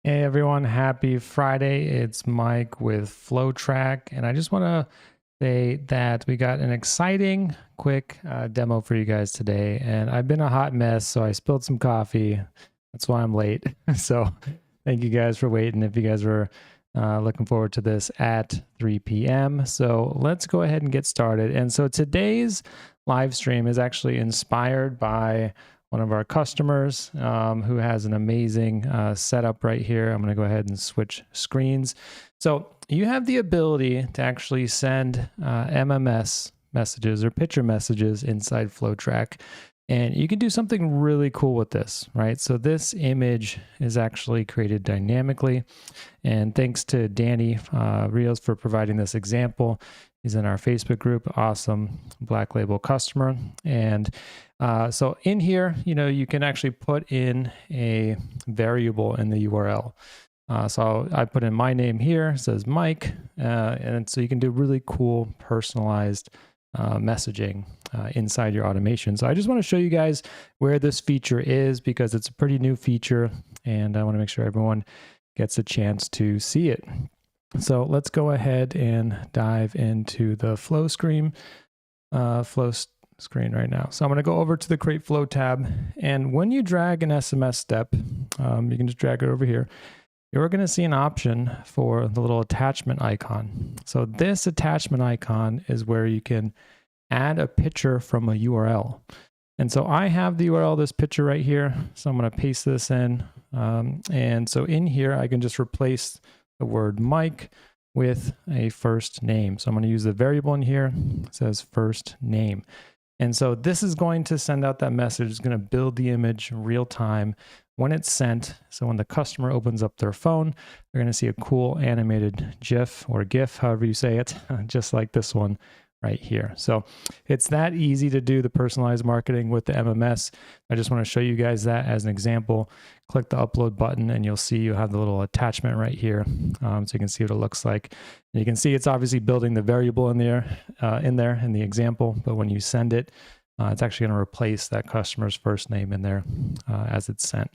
Hey everyone, happy Friday. It's Mike with FlowTrack, and I just want to say that we got an exciting, quick demo for you guys today. And I've been a hot mess, so I spilled some coffee. That's why I'm late. So thank you guys for waiting if you guys were looking forward to this at 3 p.m. So let's go ahead and get started. And so today's live stream is actually inspired by one of our customers who has an amazing setup right here. I'm going to go ahead and switch screens. So you have the ability to actually send MMS messages or picture messages inside FlowTrack. And you can do something really cool with this, right? So this image is actually created dynamically. And thanks to Danny Rios for providing this example. He's in our Facebook group, awesome Black Label customer. And so in here, you can actually put in a variable in the URL. So I put in my name here, it says Mike. And so you can do really cool personalized messaging inside your automation. So I just want to show you guys where this feature is because it's a pretty new feature and I want to make sure everyone gets a chance to see it. So let's go ahead and dive into the flow screen right now. So I'm going to go over to the Create Flow tab, and when you drag an SMS step, you can just drag it over here. You're going to see an option for the little attachment icon. So this attachment icon is where you can add a picture from a URL. And so I have the URL of this picture right here. So I'm going to paste this in. And so in here, I can just replace the word Mike with a first name. So I'm going to use the variable in here. It says first name. And so this is going to send out that message. It's going to build the image real time when it's sent. So when the customer opens up their phone, they're going to see a cool animated GIF or GIF, however you say it, just like this one right here. So it's that easy to do the personalized marketing with the MMS. I just want to show you guys that as an example. Click the upload button and you'll see you have the little attachment right here. So you can see what it looks like. And you can see it's obviously building the variable in there in the example, but when you send it, it's actually going to replace that customer's first name in there as it's sent.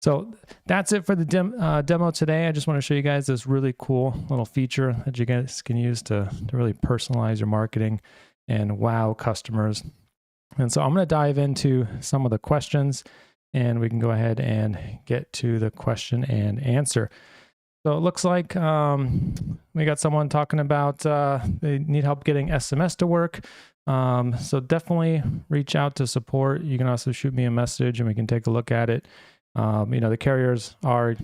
So that's it for the demo today. I just want to show you guys this really cool little feature that you guys can use to really personalize your marketing and wow customers. And so I'm going to dive into some of the questions and we can go ahead and get to the question and answer. So it looks like we got someone talking about they need help getting SMS to work. So definitely reach out to support. You can also shoot me a message and we can take a look at it. The carriers are,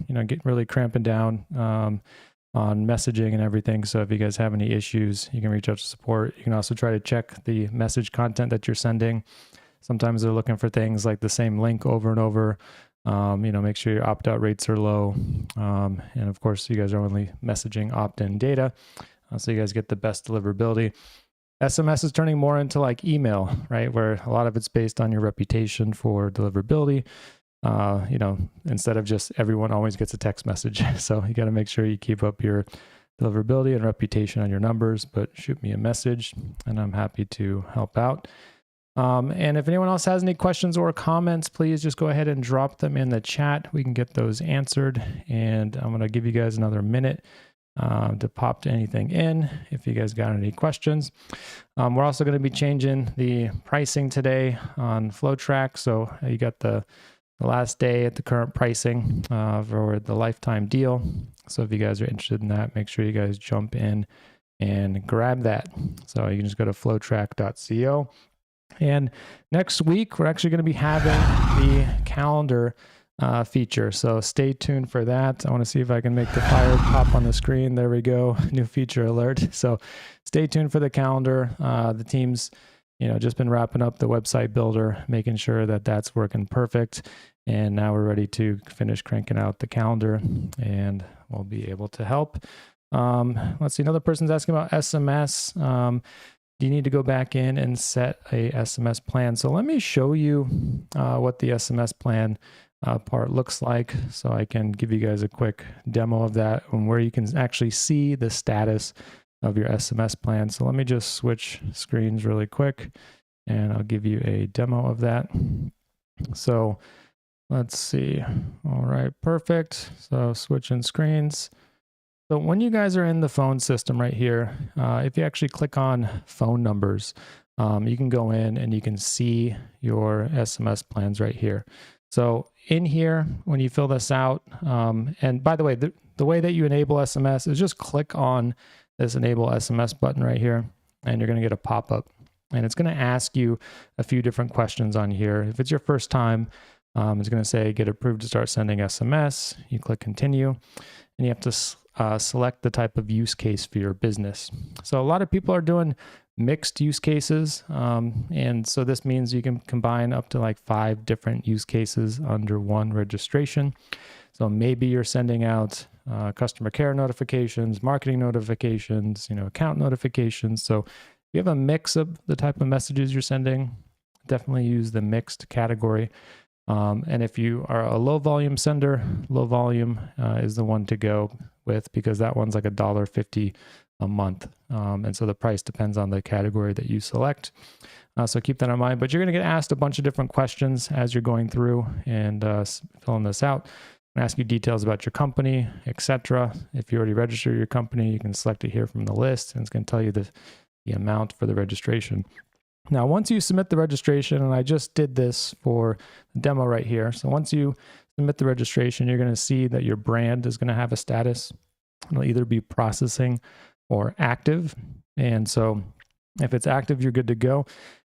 really cramping down on messaging and everything. So if you guys have any issues, you can reach out to support. You can also try to check the message content that you're sending. Sometimes they're looking for things like the same link over and over. Make sure your opt-out rates are low. And of course, you guys are only messaging opt-in data. So you guys get the best deliverability. SMS is turning more into like email, right? Where a lot of it's based on your reputation for deliverability. Instead of just everyone always gets a text message. So you got to make sure you keep up your deliverability and reputation on your numbers, but shoot me a message and I'm happy to help out. And if anyone else has any questions or comments, please just go ahead and drop them in the chat. We can get those answered. And I'm going to give you guys another minute to pop anything in if you guys got any questions. We're also going to be changing the pricing today on FlowTrack. So you got the last day at the current pricing for the lifetime deal. So if you guys are interested in that, make sure you guys jump in and grab that. So you can just go to flowtrack.co. And next week, we're actually going to be having the calendar feature. So stay tuned for that. I want to see if I can make the fire pop on the screen. There we go. New feature alert. So stay tuned for the calendar. The team's just been wrapping up the website builder, making sure that that's working perfect. And now we're ready to finish cranking out the calendar and we'll be able to help. Let's see, another person's asking about SMS. Do you need to go back in and set a SMS plan? So let me show you what the SMS plan part looks like. So I can give you guys a quick demo of that and where you can actually see the status of your SMS plan. So let me just switch screens really quick and I'll give you a demo of that. So Let's see. All right, perfect. So switching screens. So when you guys are in the phone system right here, if you actually click on phone numbers, you can go in and you can see your SMS plans right here. So in here, when you fill this out, and by the way, the way that you enable SMS is just click on this enable SMS button right here, and you're going to get a pop-up. And it's going to ask you a few different questions on here. If it's your first time, it's going to say get approved to start sending SMS. You click continue, and you have to select the type of use case for your business. So a lot of people are doing mixed use cases. And so this means you can combine up to like 5 different use cases under one registration. So maybe you're sending out customer care notifications, marketing notifications, account notifications. So if you have a mix of the type of messages you're sending, definitely use the mixed category. And if you are a low volume sender, low volume is the one to go with, because that one's like $1.50 a month. And so the price depends on the category that you select. So keep that in mind, but you're going to get asked a bunch of different questions as you're going through and filling this out. I'm going to ask you details about your company, etc. If you already registered your company, you can select it here from the list, and it's going to tell you the amount for the registration. Now, once you submit the registration, and I just did this for the demo right here. So once you submit the registration, you're going to see that your brand is going to have a status. It'll either be processing or active. And so if it's active, you're good to go.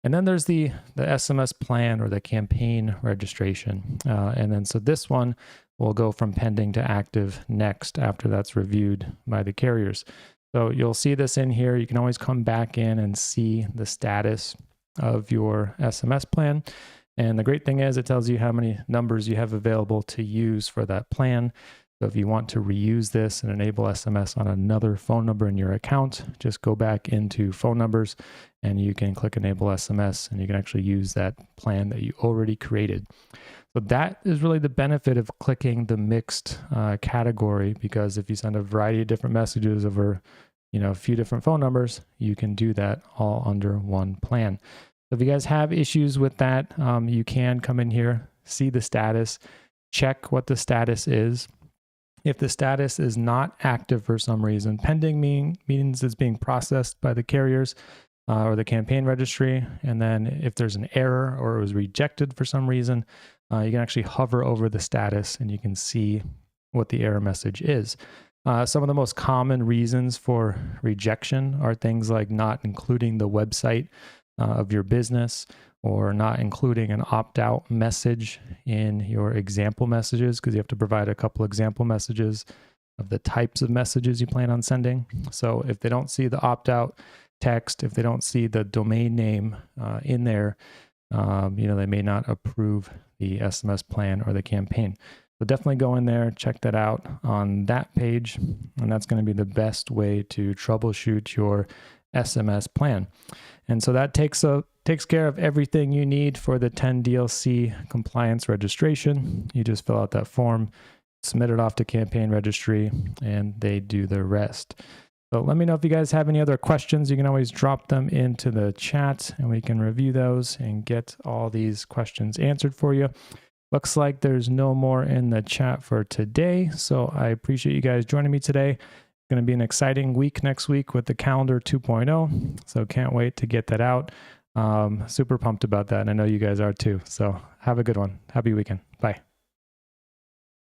And then there's the SMS plan or the campaign registration. And then so this one will go from pending to active next after that's reviewed by the carriers. So you'll see this in here. You can always come back in and see the status of your SMS plan. And the great thing is it tells you how many numbers you have available to use for that plan. So if you want to reuse this and enable SMS on another phone number in your account, just go back into phone numbers and you can click enable SMS, and you can actually use that plan that you already created. So that is really the benefit of clicking the mixed category, because if you send a variety of different messages over a few different phone numbers, you can do that all under one plan. So if you guys have issues with that, you can come in here, see the status, check what the status is. If the status is not active for some reason, pending means it's being processed by the carriers or the campaign registry. And then if there's an error or it was rejected for some reason, you can actually hover over the status and you can see what the error message is. Some of the most common reasons for rejection are things like not including the website of your business, or not including an opt-out message in your example messages, because you have to provide a couple example messages of the types of messages you plan on sending. So if they don't see the opt-out text, if they don't see the domain name in there, they may not approve the SMS plan or the campaign. So definitely go in there, check that out on that page, and that's going to be the best way to troubleshoot your SMS plan. And so that takes care of everything you need for the 10 DLC compliance registration. You just fill out that form, submit it off to campaign registry, and they do the rest. So let me know if you guys have any other questions. You can always drop them into the chat and we can review those and get all these questions answered for you. Looks like there's no more in the chat for today. So I appreciate you guys joining me today. It's going to be an exciting week next week with the calendar 2.0. So can't wait to get that out. Super pumped about that. And I know you guys are too. So have a good one. Happy weekend. Bye.